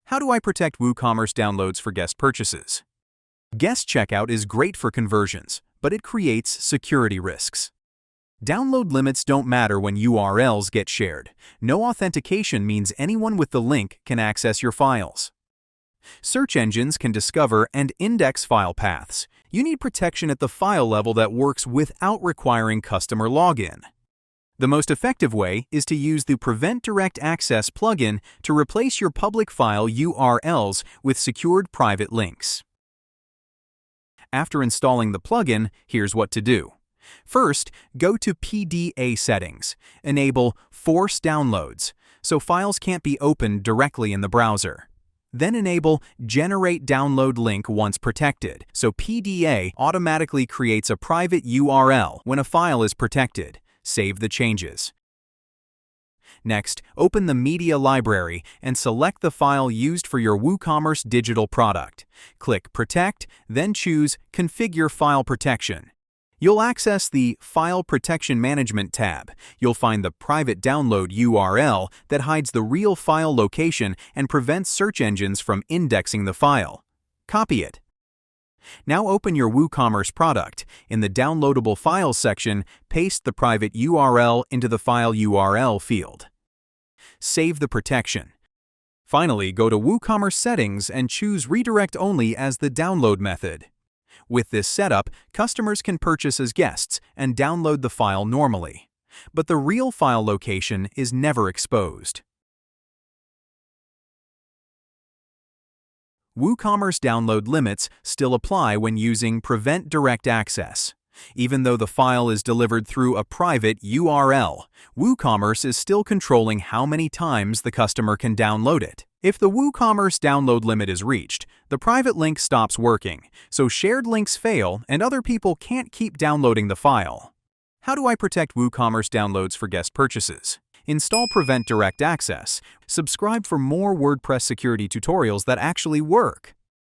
How do I protect WooCommerce downloads for guest purchases? Guest checkout is great for conversions, but it creates security risks. Download limits don't matter when URLs get shared. No authentication means anyone with the link can access your files. Search engines can discover and index file paths. You need protection at the file level that works without requiring customer login. The most effective way is to use the Prevent Direct Access plugin to replace your public file URLs with secured private links. After installing the plugin, here's what to do. First, go to PDA settings. Enable Force Downloads, so files can't be opened directly in the browser. Then enable Generate Download Link once protected, so PDA automatically creates a private URL when a file is protected. Save the changes. Next, open the Media Library and select the file used for your WooCommerce digital product. Click Protect, then choose Configure File Protection. You'll access the File Protection Management tab. You'll find the private download URL that hides the real file location and prevents search engines from indexing the file. Copy it. Now open your WooCommerce product. In the Downloadable Files section, paste the private URL into the File URL field. Save the protection. Finally, go to WooCommerce Settings and choose Redirect Only as the download method. With this setup, customers can purchase as guests and download the file normally. But the real file location is never exposed. WooCommerce download limits still apply when using Prevent Direct Access. Even though the file is delivered through a private URL, WooCommerce is still controlling how many times the customer can download it. If the WooCommerce download limit is reached, the private link stops working, so shared links fail and other people can't keep downloading the file. How do I protect WooCommerce downloads for guest purchases? Install Prevent Direct Access. Subscribe for more WordPress security tutorials that actually work.